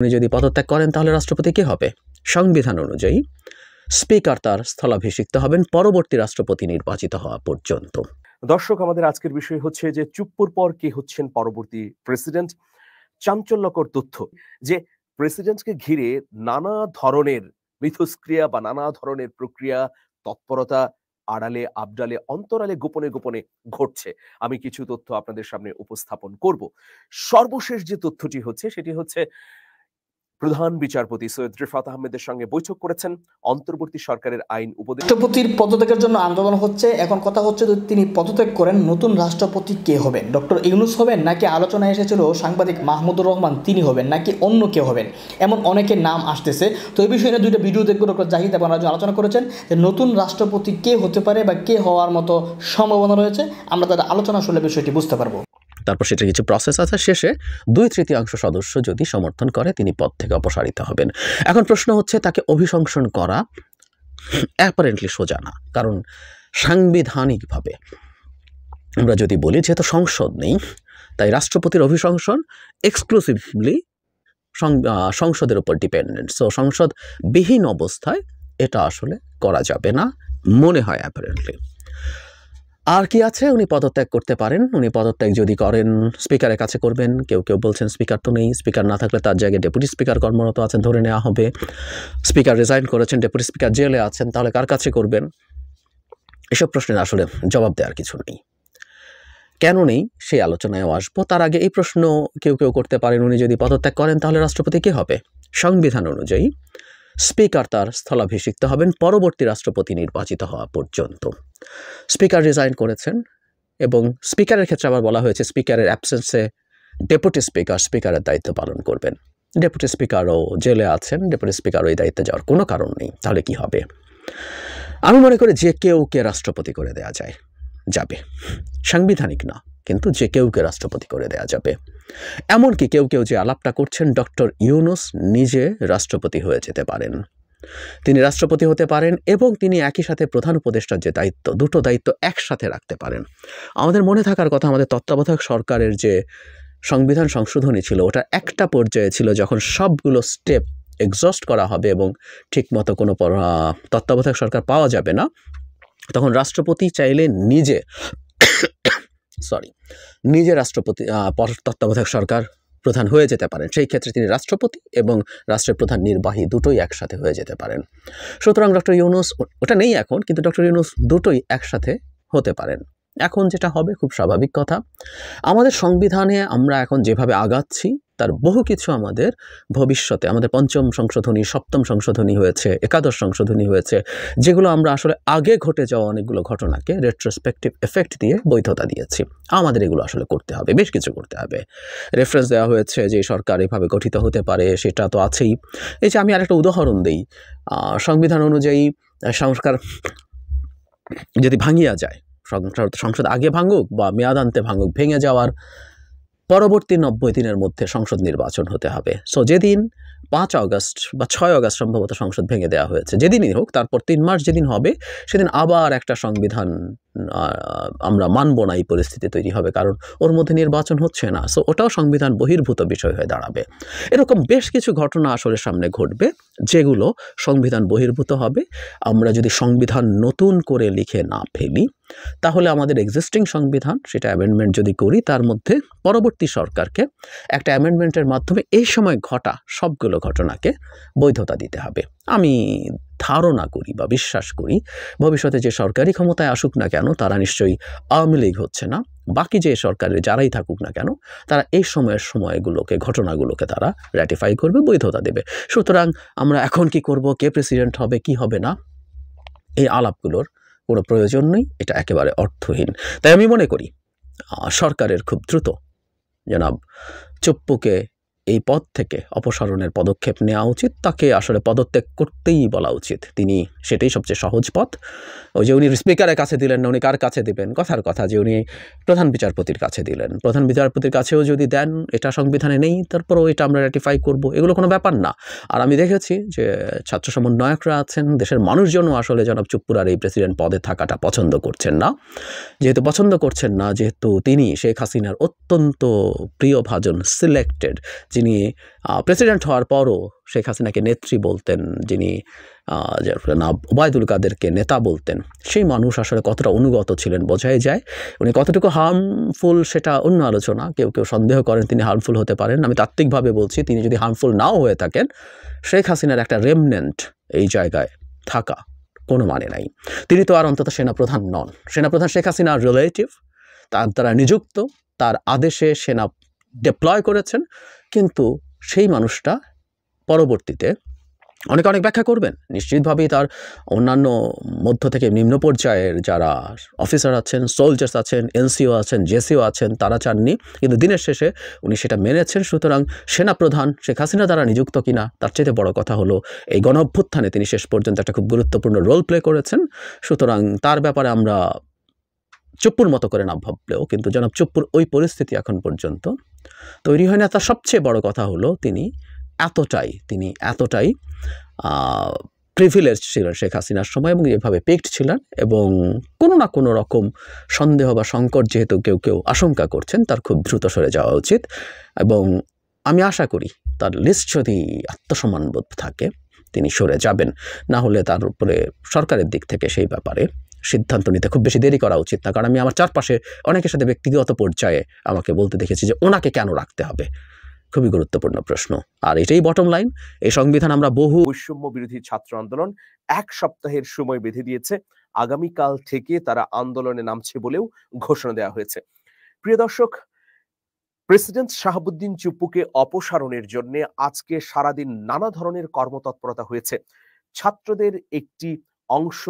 উনি যদি পদত্যাগ করেন তাহলে রাষ্ট্রপতি কে হবে? সংবিধান অনুযায়ী স্পিকার তার স্থলাভিষিক্ত হবেন পরবর্তী রাষ্ট্রপতি নির্বাচিত হওয়া পর্যন্ত। দর্শক, আমাদের আজকের বিষয় হচ্ছে যে চুপ্পুর পর কে হচ্ছেন পরবর্তী প্রেসিডেন্ট। চাঞ্চল্যকর তথ্য যে প্রেসিডেন্টকে ঘিরে নানা ধরনের মিথস্ক্রিয়া বা নানা ধরনের প্রক্রিয়া, তৎপরতা আড়ালে আবডালে অন্তরালে গোপনে গোপনে ঘটছে। আমি কিছু তথ্য আপনাদের সামনে উপস্থাপন করব। সর্বশেষ যে তথ্যটি হচ্ছে সেটি হচ্ছে প্রধান বিচারপতি সৈয়দ রিফাত আহমেদের সঙ্গে বৈঠক করেছেন অন্তর্বর্তী সরকারের আইন উপদেষ্টা। রাষ্ট্রপতির পদত্যাগের জন্য আন্দোলন হচ্ছে। এখন কথা হচ্ছে যদি তিনি পদত্যাগ করেন নতুন রাষ্ট্রপতি কে হবেন? ডক্টর ইউনূস হবেন, নাকি আলোচনায় এসেছিল সাংবাদিক মাহমুদুর রহমান তিনি হবেন, নাকি অন্য কেউ হবেন? এমন অনেকের নাম আসতেছে। তো এই বিষয়ে দুইটা ভিডিও দেখবো। ডক্টর জাহিদ এবং আলোচনা করেছেন যে নতুন রাষ্ট্রপতি কে হতে পারে বা কে হওয়ার মতো সম্ভাবনা রয়েছে। আমরা তাদের আলোচনা শুনলে বিষয়টি বুঝতে পারবো। তারপর সেটা কিছু প্রসেস আছে, শেষে 2/3 সদস্য যদি সমর্থন করে তিনি পদ থেকে অপসারিত হবেন। এখন প্রশ্ন হচ্ছে তাকে অভিশংসন করা অ্যাপারেন্টলি সোজা না, কারণ সাংবিধানিকভাবে আমরা যদি বলি যেহেতু সংসদ নেই তাই রাষ্ট্রপতির অভিশংসন এক্সক্লুসিভলি সংসদের উপর ডিপেন্ডেন্ট। সো সংসদবিহীন অবস্থায় এটা আসলে করা যাবে না মনে হয় অ্যাপারেন্টলি। আর কি আছে, উনি পদত্যাগ করতে পারেন। উনি পদত্যাগ যদি করেন স্পিকারের কাছে করবেন। কেউ কেউ বলছেন স্পিকার তো নেই, স্পিকার না থাকলে তার জায়গায় ডেপুটি স্পিকার কর্মরত আছেন ধরে নেওয়া হবে। স্পিকার রিজাইন করেছেন, ডেপুটি স্পিকার জেলে আছেন, তাহলে কার কাছে করবেন? এসব প্রশ্নের আসলে জবাব দেওয়ার কিছু নেই। কেন নেই সেই আলোচনায়ও আসবো। তার আগে এই প্রশ্ন কেউ কেউ করতে পারেন, উনি যদি পদত্যাগ করেন তাহলে রাষ্ট্রপতি কে হবে? সংবিধান অনুযায়ী স্পিকার তার স্থলাভিষিক্ত হবেন পরবর্তী রাষ্ট্রপতি নির্বাচিত হওয়া পর্যন্ত। স্পিকার রিজাইন করেছেন এবং স্পিকারের ক্ষেত্রে আবার বলা হয়েছে স্পিকারের অ্যাবসেন্সে ডেপুটি স্পিকার স্পিকারের দায়িত্ব পালন করবেন। ডেপুটি স্পিকারও জেলে আছেন, ডেপুটি স্পিকার ওই দায়িত্বে যাওয়ার কোনো কারণ নেই। তাহলে কি হবে? আমি মনে করি যে কেউকে রাষ্ট্রপতি করে দেয়া যাবে, সাংবিধানিক না কিন্তু যে কেউকে রাষ্ট্রপতি করে দেয়া যাবে। এমনকি কেউ কেউ যে আলাপটা করছেন ডক্টর ইউনূস নিজে রাষ্ট্রপতি হয়ে যেতে পারেন। তিনি রাষ্ট্রপতি হতে পারেন এবং তিনি একই সাথে প্রধান উপদেষ্টার যে দায়িত্ব, দুটো দায়িত্ব একসাথে রাখতে পারেন। আমাদের মনে থাকার কথা, আমাদের তত্ত্বাবধায়ক সরকারের যে সংবিধান সংশোধনী ছিল ওটা একটা পর্যায়ে ছিল যখন সবগুলো স্টেপ এক্সস্ট করা হবে এবং ঠিকমতো কোনো তত্ত্বাবধায়ক সরকার পাওয়া যাবে না, তখন রাষ্ট্রপতি চাইলে নিজে রাষ্ট্রপতি তত্ত্বাবধায়ক সরকার প্রধান হয়ে যেতে পারেন। সেই ক্ষেত্রে তিনি রাষ্ট্রপতি এবং রাষ্ট্রের প্রধান নির্বাহী দুটোই একসাথে হয়ে যেতে পারেন। সুতরাং ডক্টর ইউনূস, ওটা নেই এখন, কিন্তু ডক্টর ইউনূস দুটোই একসাথে হতে পারেন। এখন যেটা হবে খুব স্বাভাবিক কথা, আমাদের সংবিধানে আমরা এখন যেভাবে আগাচ্ছি তার বহু কিছু আমাদের ভবিষ্যতে, আমাদের ৫ম সংশোধনী, ৭ম সংশোধনী হয়েছে, ১১শ সংশোধনী হয়েছে, যেগুলো আমরা আসলে আগে ঘটে যাওয়া অনেকগুলো ঘটনাকে রেট্রোস্পেকটিভ এফেক্ট দিয়ে বৈধতা দিয়েছি। আমাদের এগুলো আসলে করতে হবে, বেশ কিছু করতে হবে। রেফারেন্স দেওয়া হয়েছে যে সরকার এভাবে গঠিত হতে পারে, সেটা তো আছেই। এই যে আমি আরেকটা উদাহরণ দিই, সংবিধান অনুযায়ী সংস্কার যদি ভাঙিয়া যায়, সংসদ আগে ভাঙুক বা মেয়াদান্তে ভাঙুক, ভেঙে যাওয়ার পরবর্তী ৯০ দিনের মধ্যে সংসদ নির্বাচন হতে হবে। সো যেদিন ৫ আগস্ট বা ৬ আগস্ট সম্ভবত সংসদ ভেঙে দেওয়া হয়েছে, যেদিনই হোক তারপর ৩ মাস যেদিন হবে সেদিন আবার একটা সংবিধান আমরা মানব না, এই পরিস্থিতি তৈরি হবে, কারণ ওর মধ্যে নির্বাচন হচ্ছে না। সো ওটাও সংবিধান বহির্ভূত বিষয় হয়ে দাঁড়াবে। এরকম বেশ কিছু ঘটনা আসলে সামনে ঘটবে যেগুলো সংবিধান বহির্ভূত হবে। আমরা যদি সংবিধান নতুন করে লিখে না ফেলি তাহলে আমাদের এক্সিস্টিং সংবিধান, সেটা অ্যামেন্ডমেন্ট যদি করি, তার মধ্যে পরবর্তী সরকারকে একটা অ্যামেন্ডমেন্টের মাধ্যমে এই সময় ঘটা সবগুলো ঘটনাকে বৈধতা দিতে হবে। আমি ধারণা করি বা বিশ্বাস করি ভবিষ্যতে যে সরকারি ক্ষমতায় আসুক না কেন তারা নিশ্চয়ই আওয়ামী লীগ হচ্ছে না, বাকি যে সরকারের যারাই থাকুক না কেন তারা এই সময়গুলোকে, ঘটনাগুলোকে তারা র্যাটিফাই করবে, বৈধতা দেবে। সুতরাং আমরা এখন কি করব, কে প্রেসিডেন্ট হবে, কি হবে না, এই আলাপগুলোর কোনো প্রয়োজন নেই, এটা একেবারে অর্থহীন। তাই আমি মনে করি সরকারের খুব দ্রুত জনাব চুপ্পুকে এই পদ থেকে অপসারণের পদক্ষেপ নেওয়া উচিত। তাকে আসলে পদত্যাগ করতেই বলা উচিত। তিনি সেটাই সবচেয়ে সহজ পথ। ওই যে উনি স্পিকারের কাছে দিলেন না, উনি কার কাছে দেবেন? কথার কথা যে উনি প্রধান বিচারপতির কাছে দিলেন, প্রধান বিচারপতির কাছেও যদি দেন, এটা সংবিধানে নেই, তারপরেও এটা আমরা র্যাটিফাই করব, এগুলো কোনো ব্যাপার না। আর আমি দেখেছি যে ছাত্র সমন্বয়করা আছেন, দেশের মানুষজনও আসলে জনাব চুপ্পুর আর এই প্রেসিডেন্ট পদে থাকাটা পছন্দ করছেন না। যেহেতু তিনি শেখ হাসিনার অত্যন্ত প্রিয়ভাজন, সিলেক্টেড যে যিনি প্রেসিডেন্ট হওয়ার পরও শেখ হাসিনাকে নেত্রী বলতেন, যিনি না ওবায়দুল কাদেরকে নেতা বলতেন, সেই মানুষ আসলে কতটা অনুগত ছিলেন বোঝাই যায়। উনি কতটুকু হার্মফুল সেটা অন্য আলোচনা, কেউ কেউ সন্দেহ করেন তিনি হার্মফুল হতে পারেন। আমি তাত্ত্বিকভাবে বলছি তিনি যদি হার্মফুল নাও হয়ে থাকেন, শেখ হাসিনার একটা রেমনেন্ট এই জায়গায় থাকা কোনো মানে নাই। তিনি তো আর অন্তত সেনাপ্রধান নন, সেনাপ্রধান শেখ হাসিনার রিলেটিভ, তার দ্বারা নিযুক্ত, তার আদেশে সেনা ডিপ্লয় করেছেন, কিন্তু সেই মানুষটা পরবর্তীতে অনেক অনেক ব্যাখ্যা করবেন নিশ্চিতভাবেই। তার অন্যান্য মধ্য থেকে নিম্ন পর্যায়ের যারা অফিসার আছেন, সোলজার্স আছেন, এনসিও আছেন, জেসিও আছেন, তারা চাননি, কিন্তু দিনের শেষে উনি সেটা মেনেছেন। সুতরাং সেনাপ্রধান শেখ হাসিনা দ্বারা নিযুক্ত কিনা তার চেয়ে বড় কথা হলো এই গণ অভ্যুত্থানে তিনি শেষ পর্যন্ত একটা খুব গুরুত্বপূর্ণ রোল প্লে করেছেন। সুতরাং তার ব্যাপারে আমরা চুপ্পুর মতো করে না ভাবলেও, কিন্তু জনাব চুপ্পুর ওই পরিস্থিতি এখন পর্যন্ত তৈরি হয় না। তার সবচেয়ে বড় কথা হলো তিনি এতটাই প্রিভিলেজ ছিলেন শেখ হাসিনার সময় এবং এভাবে পেক্ট ছিলেন, এবং কোনো না কোনো রকম সন্দেহ বা সংকট যেহেতু কেউ কেউ আশঙ্কা করছেন, তার খুব দ্রুত সরে যাওয়া উচিত। এবং আমি আশা করি তার লিস্ট যদি আত্মসম্মানবোধ থাকে তিনি সরে যাবেন, না হলে তার উপরে সরকারের দিক থেকে সেই ব্যাপারে সিদ্ধান্ত নিতে খুব বেশি দেরি করা উচিত না। কারণ আমি আমার চারপাশে অনেকের সাথে ব্যক্তিগত পর্যায়ে আমাকে বলতে দেখেছি যে ওনাকে কেন রাখতে হবে। খুবই গুরুত্বপূর্ণ প্রশ্ন, আর এটাই বটম লাইন। এই সংবিধান আমরা বহু বৈষম্য বিরোধী ছাত্র আন্দোলন 1 সপ্তাহের সময় বেঁধে দিয়েছে, আগামীকাল থেকে তারা আন্দোলনে নামছে বলেও ঘোষণা দেওয়া হয়েছে। প্রিয় দর্শক, প্রেসিডেন্ট শাহাবুদ্দিন চুপ্পুকে অপসারণের জন্য আজকে সারাদিন নানা ধরনের কর্মতৎপরতা হয়েছে। ছাত্রদের একটি অংশ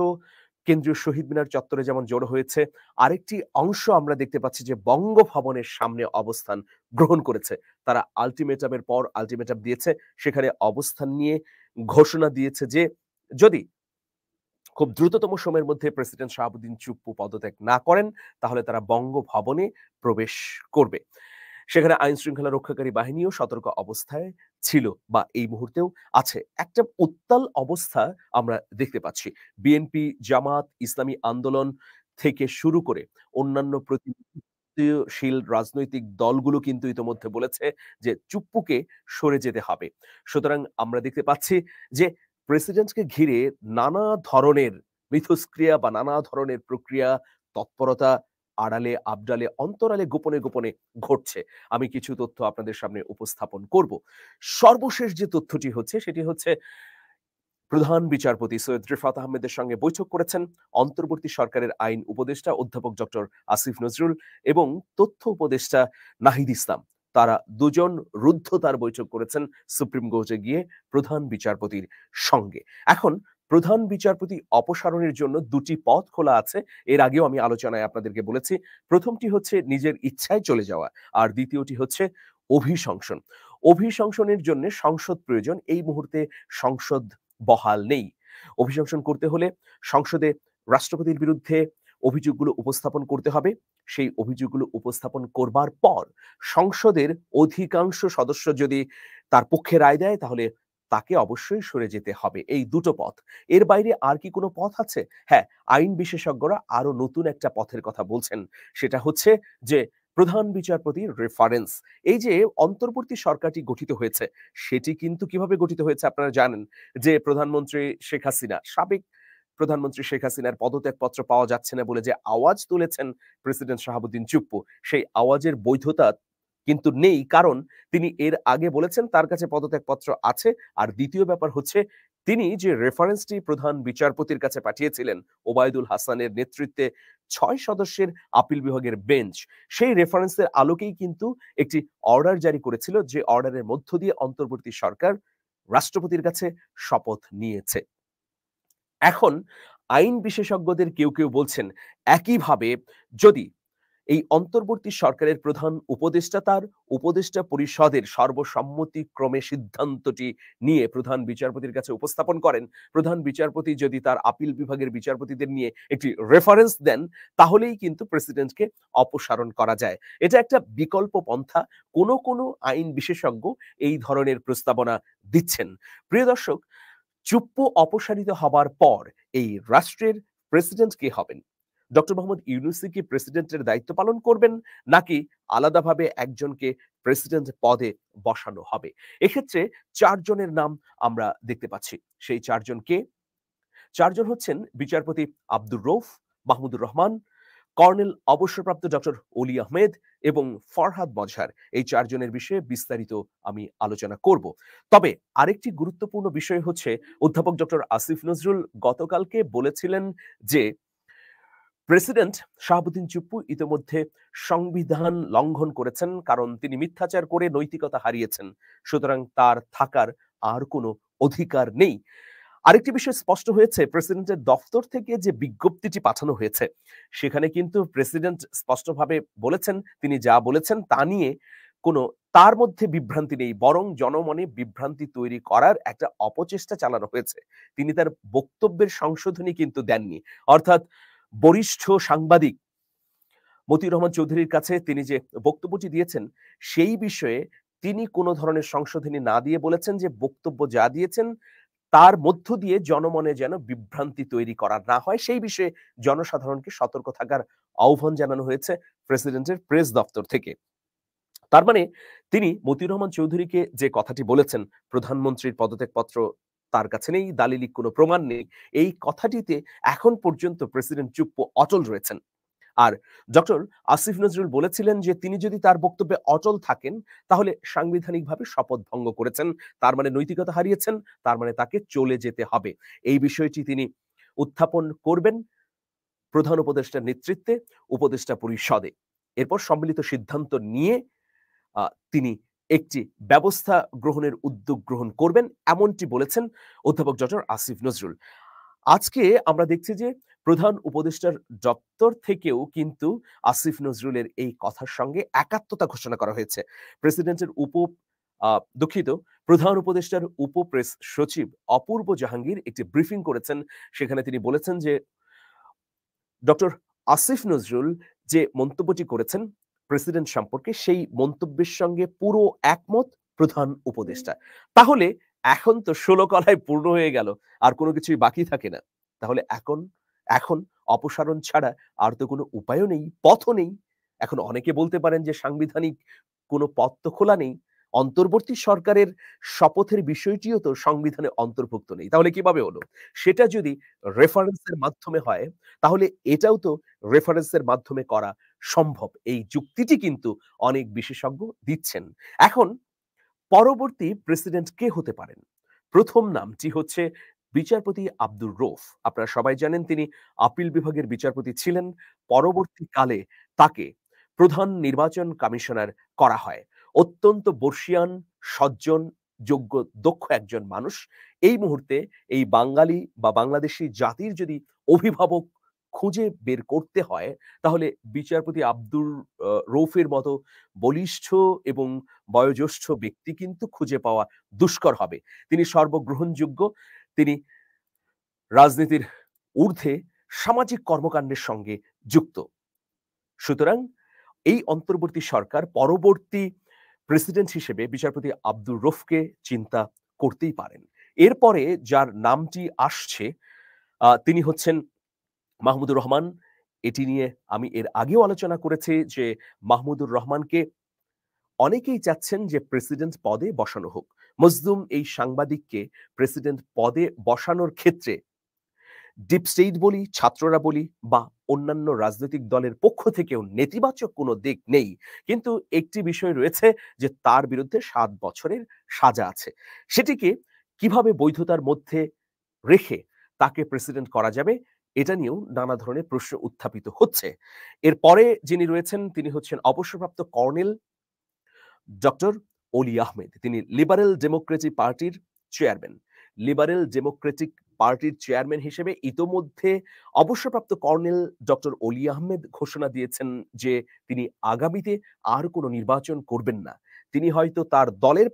কেন্দ্রীয় শহীদ মিনার চত্বরে যেমন জড়ো হয়েছে, আরেকটি অংশ আমরা দেখতে পাচ্ছি যে বঙ্গভবনের সামনে অবস্থান গ্রহণ করেছে। তারা আলটিমেটামের পর আলটিমেটাম দিয়েছে, সেখানে অবস্থান নিয়ে ঘোষণা দিয়েছে যে যদি খুব দ্রুততম সময়ের মধ্যে প্রেসিডেন্ট শাহাবুদ্দিন চুপ্পু পদত্যাগ না করেন, তাহলে তারা বঙ্গভবনে প্রবেশ করবে। সেখানে আইন শৃঙ্খলা রক্ষাকারী বাহিনীও সতর্ক অবস্থায় ছিল বা এই মুহূর্তেও আছে। একটা উত্তাল অবস্থা আমরা দেখতে পাচ্ছি। বিএনপি, জামাত, ইসলামী আন্দোলন থেকে শুরু করে অন্যান্য প্রতিনিধিশীল রাজনৈতিক দলগুলো কিন্তু ইতোমধ্যে বলেছে যে চুপ্পুকে সরে যেতে হবে। সুতরাং আমরা দেখতে পাচ্ছি যে প্রেসিডেন্টকে ঘিরে নানা ধরনের মিথস্ক্রিয়া বা নানা ধরনের প্রক্রিয়া, তৎপরতা আড়ালে, আবডালে, অন্তরালে, গোপনে গোপনে ঘটছে। আমি কিছু তথ্য আপনাদের সামনে উপস্থাপন করব। সর্বশেষ যে তথ্যটি হচ্ছে সেটি হচ্ছে প্রধান বিচারপতি সৈয়দ রিফাত আহমেদের সঙ্গে বৈঠক করেছেন অন্তর্বর্তী সরকারের আইন উপদেষ্টা অধ্যাপক ডক্টর আসিফ নজরুল এবং তথ্য উপদেষ্টা নাহিদ ইসলাম। তারা দুজন রুদ্ধতার বৈঠক করেছেন সুপ্রিম কোর্টে গিয়ে প্রধান বিচারপতির সঙ্গে। এখন প্রধান বিচারপতি অপসারণের জন্য দুটি পথ খোলা আছে। এর আগেও আমি আলোচনায় আপনাদেরকে বলেছি। প্রথমটি হচ্ছে নিজের ইচ্ছায় চলে যাওয়া, আর দ্বিতীয়টি হচ্ছে অভিশংসন। অভিশংসনের জন্য সংসদ প্রয়োজন। এই মুহূর্তে সংসদ বহাল নেই। অভিশংসন করতে হলে সংসদে রাষ্ট্রপতির বিরুদ্ধে অভিযোগগুলো উপস্থাপন করতে হবে। সেই অভিযোগগুলো উপস্থাপন করবার পর সংসদের অধিকাংশ সদস্য যদি তার পক্ষে রায় দেয়, তাহলে তাকে অবশ্যই সরে যেতে হবে। এই দুটো পথ। এর বাইরে আর কি কোনো পথ আছে? হ্যাঁ, আইন বিশেষজ্ঞরা আরো নতুন একটা পথের কথা বলছেন। সেটা হচ্ছে যে প্রধান বিচারপতির রেফারেন্স। এই যে অন্তর্বর্তী সরকারটি গঠিত হয়েছে, সেটি কিন্তু কিভাবে গঠিত হয়েছে আপনারা জানেন যে প্রধানমন্ত্রী শেখ হাসিনা, সাবেক প্রধানমন্ত্রী শেখ হাসিনার পদত্যাগপত্র পাওয়া যাচ্ছে না বলে যে আওয়াজ তুলেছেন প্রেসিডেন্ট শাহাবুদ্দিন চুপ্পু, সেই আওয়াজের বৈধতা কিন্তু নেই, কারণ তিনি এর আগে বলেছেন তার কাছে পদত্যাগপত্র আছে। আর দ্বিতীয় ব্যাপার হচ্ছে তিনি যে রেফারেন্সটি প্রধান বিচারপতির কাছে পাঠিয়েছিলেন ওবায়দুল হাসানের নেতৃত্বে 6 সদস্যের আপিল বিভাগের বেঞ্চ, সেই রেফারেন্সের আলোকেই কিন্তু একটি অর্ডার জারি করেছিল, যে অর্ডারের মধ্য দিয়ে অন্তর্বর্তী সরকার রাষ্ট্রপতির কাছে শপথ নিয়েছে। এখন আইন বিশেষজ্ঞদের কেউ কেউ বলছেন একইভাবে যদি এই অন্তর্বর্তী সরকারের প্রধান উপদেষ্টা তার উপদেষ্টা পরিষদের সর্বসম্মতিক্রমে সিদ্ধান্তটি নিয়ে প্রধান বিচারপতির কাছে উপস্থাপন করেন, প্রধান বিচারপতি যদি তার আপিল বিভাগের বিচারপতিদের নিয়ে একটি রেফারেন্স দেন, তাহলেই কিন্তু প্রেসিডেন্টকে অপসারণ করা যায়। এটা একটা বিকল্প পন্থা। কোনো কোনো আইন বিশেষজ্ঞ এই ধরনের প্রস্তাবনা দিচ্ছেন। প্রিয় দর্শক, চুপ্পু অপসারিত হবার পর এই রাষ্ট্রের প্রেসিডেন্ট কে হবেন? ডক্টর মোহাম্মদ ইউনূস কি প্রেসিডেন্টের দায়িত্ব পালন করবেন, নাকি আলাদাভাবে একজনকে প্রেসিডেন্ট পদে বসানো হবে। এক্ষেত্রে ৪ জনের নাম আমরা দেখতে পাচ্ছি। সেই ৪ জন কে? ৪ জন হচ্ছেন বিচারপতি আব্দুর রউফ, মাহমুদুর রহমান, কর্নেল অবসরপ্রাপ্ত ডক্টর অলি আহমেদ এবং ফরহাদ মজহার। এই ৪ জনের বিষয়ে বিস্তারিত আমি আলোচনা করব। তবে আরেকটি গুরুত্বপূর্ণ বিষয় হচ্ছে অধ্যাপক ডক্টর আসিফ নজরুল গতকালকে বলেছিলেন যে প্রেসিডেন্ট শাহাবুদ্দিন চুপ্পু ইতোমধ্যে সংবিধান লঙ্ঘন করেছেন, কারণ তিনি মিথ্যাচার করে নৈতিকতা হারিয়েছেন। সুতরাং তার থাকার আর কোনো অধিকার নেই। আরেকটি বিষয় স্পষ্ট হয়েছে, প্রেসিডেন্টের দফতর থেকে যে বিজ্ঞপ্তিটি পাঠানো হয়েছে সেখানে কিন্তু প্রেসিডেন্ট স্পষ্টভাবে বলেছেন তিনি যা বলেছেন তা নিয়ে কোনো তার মধ্যে বিভ্রান্তি নেই, বরং জনমনে বিভ্রান্তি তৈরি করার একটা অপচেষ্টা চালানো হয়েছে। তিনি তার বক্তব্যের সংশোধনী কিন্তু দেননি। অর্থাৎ বরিষ্ঠ সাংবাদিক মতিউর রহমান চৌধুরীর কাছে তিনি যে বক্তব্যটি দিয়েছেন সেই বিষয়ে তিনি কোনো ধরনের সংশোধনী না দিয়ে বলেছেন যে বক্তব্য যা দিয়েছেন তার মধ্য দিয়ে জনমনে যেন বিভ্রান্তি তৈরি করা না হয় সেই বিষয়ে জনসাধারণকে সতর্ক থাকার আহ্বান জানানো হয়েছে প্রেসিডেন্টের প্রেস দপ্তর থেকে। তার মানে তিনি মতিউর রহমান চৌধুরীকে যে কথাটি বলেছেন প্রধানমন্ত্রীর পদত্যাগপত্র তার কাছে নেই, দালিলিক কোনো প্রমাণ নেই, এই কথাটিতে এখন পর্যন্ত প্রেসিডেন্ট চুপ্পু অটল রয়েছেন। আর ডক্টর আসিফ নজরুল বলেছিলেন যে তিনি যদি তার বক্তব্যে অটল থাকেন তাহলে সাংবিধানিকভাবে শপথ ভঙ্গ করেছেন, তার মানে নৈতিকতা হারিয়েছেন, তার মানে তাকে চলে যেতে হবে। এই বিষয়টি তিনি উত্থাপন করবেন প্রধান উপদেষ্টার নেতৃত্বে উপদেষ্টা পরিষদে। এরপর সম্মিলিত সিদ্ধান্ত নিয়ে তিনি একটি ব্যবস্থা গ্রহণের উদ্যোগ গ্রহণ করবেন, এমনটি বলেছেন অধ্যাপক ডক্টর আসিফ নজরুল। আজকে আমরা দেখছি যে প্রধান উপদেষ্টার দপ্তর থেকেও কিন্তু আসিফ নজরুলের এই কথার সঙ্গে একাত্মতা ঘোষণা করা হয়েছে। প্রেসিডেন্টের দুঃখিত, প্রধান উপদেষ্টার প্রেস সচিব অপূর্ব জাহাঙ্গীর একটি ব্রিফিং করেছেন। সেখানে তিনি বলেছেন যে ডক্টর আসিফ নজরুল যে মন্তব্যটি করেছেন প্রেসিডেন্ট সম্পর্কে সেই মন্তব্যের সঙ্গে পুরো একমত প্রধান উপদেষ্টা। তাহলে এখন তো ১৬ কলায় পূর্ণ হয়ে গেল, আর কোনো কিছুই বাকি থাকে না। তাহলে এখন অপসারণ ছাড়া আর তো কোনো উপায়ও নেই, পথও নেই। এখন অনেকে বলতে পারেন যে সাংবিধানিক কোনো পথ তো খোলা নেই। অন্তর্বর্তী সরকারের শপথের বিষয়টিও তো সংবিধানে অন্তর্ভুক্ত নেই। তাহলে কিভাবে হলো? সেটা যদি রেফারেন্সের মাধ্যমে হয় তাহলে এটাও তো রেফারেন্সের মাধ্যমে করা সম্ভব। এই যুক্তিটি কিন্তু অনেক বিশেষজ্ঞ দিচ্ছেন। এখন পরবর্তী প্রেসিডেন্ট কে হতে পারেন? প্রথম নামটি হচ্ছে বিচারপতি আব্দুর রউফ। আপনারা সবাই জানেন তিনি আপিল বিভাগের বিচারপতি ছিলেন। পরবর্তীকালে তাকে প্রধান নির্বাচন কমিশনার করা হয়। অত্যন্ত বর্ষীয়ান, সজ্জন, যোগ্য, দক্ষ একজন মানুষ। এই মুহূর্তে এই বাঙালি বা বাংলাদেশী জাতির যদি অভিভাবক খুঁজে বের করতে হয় তাহলে বিচারপতি আব্দুর রউফের মতো বলিষ্ঠ এবং বয়োজ্যেষ্ঠ ব্যক্তি কিন্তু খুঁজে পাওয়া দুষ্কর হবে। তিনি সর্বগ্রহণযোগ্য, তিনি রাজনীতির ঊর্ধ্বে সামাজিক কর্মকাণ্ডের সঙ্গে যুক্ত। সুতরাং এই অন্তর্বর্তী সরকার পরবর্তী প্রেসিডেন্ট হিসেবে বিচারপতি আব্দুর রউফকে চিন্তা করতেই পারেন। এরপরে যার নামটি আসছে তিনি হচ্ছেন মাহমুদুর রহমান। এটি নিয়ে আমি এর আগেও আলোচনা করেছি যে মাহমুদুর রহমানকে অনেকেই চাচ্ছেন যে প্রেসিডেন্ট পদে বসানো হোক। মজলুম এই সাংবাদিককে প্রেসিডেন্ট পদে বসানোর ক্ষেত্রে ডিপ স্টেট বলি, ছাত্ররা বলি বা অন্যান্য রাজনৈতিক দলের পক্ষ থেকেও নেতিবাচক কোনো দিক নেই। কিন্তু একটি বিষয় রয়েছে যে তার বিরুদ্ধে ৭ বছরের সাজা আছে। সেটিকে কিভাবে বৈধতার মধ্যে রেখে তাকে প্রেসিডেন্ট করা যাবে এটা নিয়েও নানা ধরনের প্রশ্ন উত্থাপিত হচ্ছে। এরপরে যিনি রয়েছেন তিনি হচ্ছেন অবসরপ্রাপ্ত কর্নেল ডক্টর অলি আহমেদ। তিনি লিবারেল ডেমোক্রেটিক পার্টির চেয়ারম্যান। লিবারেল ডেমোক্রেটিক পার্টির চেয়ারম্যান হিসেবে ইতোমধ্যে অবসরপ্রাপ্ত কর্নেল ডক্টর অলি আহমেদ ঘোষণা দিয়েছেন যে তিনি আগামীতে আর কোনো নির্বাচন করবেন না। তিনি হয়তো তার দলের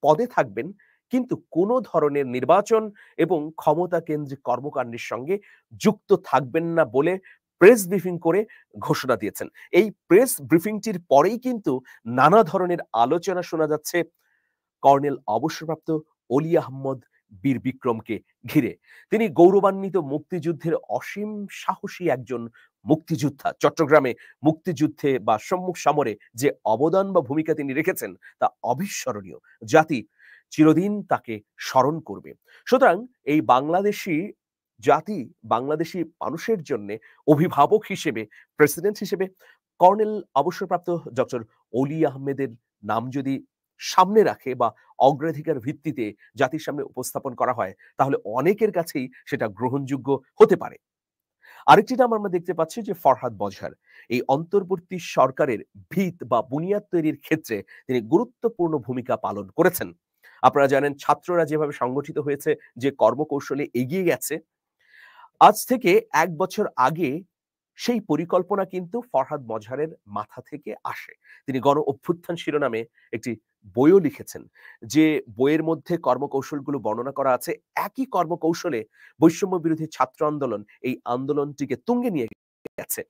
পদে থাকবেন কিন্তু কোনো ধরনের নির্বাচন এবং ক্ষমতা কেন্দ্রিক কর্মকাণ্ডের সঙ্গে যুক্ত থাকবেন না বলে প্রেস ব্রিফিং করে ঘোষণা দিয়েছেন। এই প্রেস ব্রিফিংটির পরেই কিন্তু নানা ধরনের আলোচনা শোনা যাচ্ছে কর্নেল অবসরপ্রাপ্ত অলি আহমদ বীর বিক্রমকে ঘিরে। তিনি গৌরবান্বিত মুক্তিযুদ্ধের অসীম সাহসী একজন মুক্তিযোদ্ধা, চট্টগ্রামে মুক্তিযুদ্ধে বা সম্মুখ সমরে যে অবদান বা ভূমিকা তিনি রেখেছেন তা অবিস্মরণীয়। জাতি চিরদিন তাকে স্মরণ করবে। সুতরাং এই বাংলাদেশী জাতি, বাংলাদেশী মানুষের জন্য অভিভাবক হিসেবে, প্রেসিডেন্ট হিসেবে কর্নেল অবসরপ্রাপ্ত ডক্টর অলি আহমেদের নাম যদি সামনে রাখে বা অগ্রাধিকার ভিত্তিতে জাতির সামনে উপস্থাপন করা হয়, তাহলে অনেকের কাছেই সেটা গ্রহণযোগ্য হতে পারে। আরেকটি নাম আমরা দেখতে পাচ্ছি যে ফরহাদ মজহার। এই অন্তর্বর্তী সরকারের ভিত বা বুনিয়াদ তৈরির ক্ষেত্রে তিনি গুরুত্বপূর্ণ ভূমিকা পালন করেছেন। আপনারা জানেন ছাত্ররা যেভাবে সংগঠিত হয়েছে, যে কর্মকৌশলে এগিয়ে গেছে, আজ থেকে ১ বছর আগে সেই পরিকল্পনা কিন্তু ফরহাদ মজহারের মাথা থেকে আসে। তিনি গণ অভ্যুত্থান শিরোনামে একটি বইও লিখেছেন, যে বইয়ের মধ্যে কর্মকৌশলগুলো বর্ণনা করা আছে। একই কর্মকৌশলে বৈষম্য বিরোধী ছাত্র আন্দোলন এই আন্দোলনটিকে তুঙ্গে নিয়ে গেছে।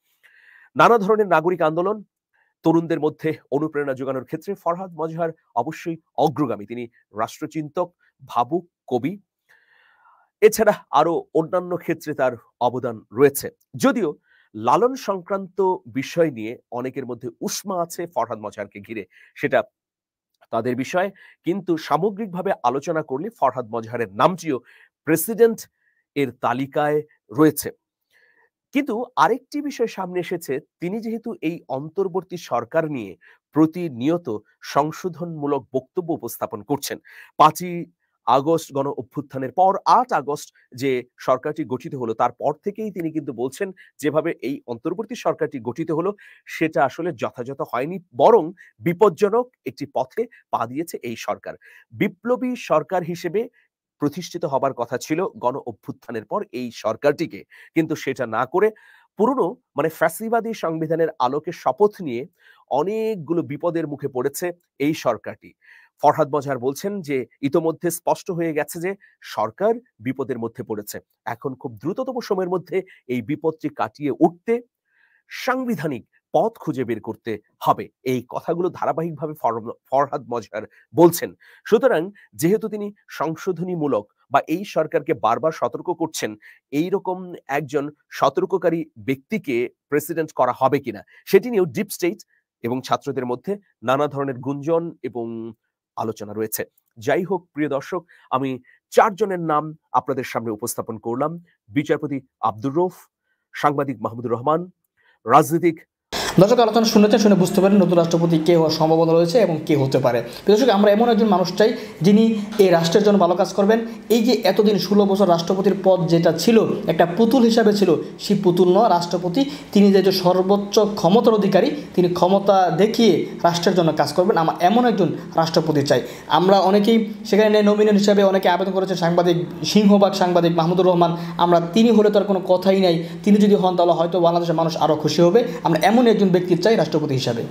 নানা ধরনের নাগরিক আন্দোলন, তরুণদের মধ্যে অনুপ্রেরণা যোগানোর ক্ষেত্রে ফরহাদ মজহার অবশ্যই অগ্রগামী। তিনি রাষ্ট্রচিন্তক, ভাবুক, কবি। এছাড়া আরো অন্যান্য ক্ষেত্রে তার অবদান রয়েছে। যদিও লালন সংক্রান্ত বিষয় নিয়ে অনেকের মধ্যে উষ্মা আছে ফরহাদ মজহারকে ঘিরে, সেটা তাদের বিষয়। কিন্তু সামগ্রিকভাবে আলোচনা করলে ফরহাদ মজহারের নামটিও প্রেসিডেন্ট এর তালিকায় রয়েছে। কিন্তু আরেকটি বিষয় সামনে এসেছে, তিনি যেহেতু এই অন্তর্বর্তী সরকার নিয়ে প্রতিনিয়ত সংশোধনমূলক বক্তব্য উপস্থাপন করছেন। ৫ই আগস্ট গণ অভ্যুত্থানের পর ৮ আগস্ট যে সরকারটি গঠিত হলো, তারপর থেকেই তিনি কিন্তু বলছেন যেভাবে এই অন্তর্বর্তী সরকারটি গঠিত হলো সেটা আসলে যথাযথ হয়নি, বরং বিপজ্জনক একটি পথে পা দিয়েছে এই সরকার। বিপ্লবী সরকার হিসেবে প্রতিষ্ঠিত হবার কথা ছিল গণ অভ্যুত্থানের পর এই সরকারটিকে, কিন্তু সেটা না করে পুরনো ফ্যাসিবাদী সংবিধানের আলোকে শপথ নিয়ে অনেকগুলো বিপদের মুখে পড়েছে এই সরকারটি। ফরহাদ মজহার বলছেন যে ইতোমধ্যে স্পষ্ট হয়ে গেছে যে সরকার বিপদের মধ্যে পড়েছে। এখন খুব দ্রুততম সময়ের মধ্যে এই বিপদটি কাটিয়ে উঠতে সাংবিধানিক পথ খুঁজে বের করতে হবে। এই কথাগুলো ধারাবাহিকভাবে ফরহাদ মজহার বলছেন। সুতরাং যেহেতু তিনি সংশোধনীমূলক বা এই সরকারকে বারবার সতর্ক করছেন, এই রকম একজন সতর্ককারী ব্যক্তিকে প্রেসিডেন্ট করা হবে কিনা সেটি নিয়েও ডিপ স্টেট এবং ছাত্রদের মধ্যে নানা ধরনের গুঞ্জন এবং আলোচনা রয়েছে। যাই হোক প্রিয় দর্শক, আমি ৪ জনের নাম আপনাদের সামনে উপস্থাপন করলাম। বিচারপতি আব্দুর রউফ, সাংবাদিক মাহমুদুর রহমান, রাজনীতিক। দর্শক আলোচনা শুনেছেন, শুনে বুঝতে পারেন নতুন রাষ্ট্রপতি কে হওয়ার সম্ভাবনা রয়েছে এবং কে হতে পারে। দর্শক আমরা এমন একজন মানুষ চাই যিনি এই রাষ্ট্রের জন্য ভালো কাজ করবেন। এই যে এতদিন ১৬ বছর রাষ্ট্রপতির পদ যেটা ছিল একটা পুতুল হিসাবে ছিল, সেই পুতুল নয় রাষ্ট্রপতি। তিনি যে সর্বোচ্চ ক্ষমতার অধিকারী, তিনি ক্ষমতা দেখিয়ে রাষ্ট্রের জন্য কাজ করবেন। আমার এমন একজন রাষ্ট্রপতি চাই। আমরা অনেকেই সেখানে নমিনেশন হিসাবে অনেকে আবেদন করেছেন, সাংবাদিক সিংহবাগ সাংবাদিক মাহমুদুর রহমান। আমরা তিনি হলে তার কোনো কথাই নাই, তিনি যদি হন তাহলে হয়তো বাংলাদেশের মানুষ আরও খুশি হবে। আমরা এমন একজন ব্যক্তি চাই রাষ্ট্রপতি হিসাবে।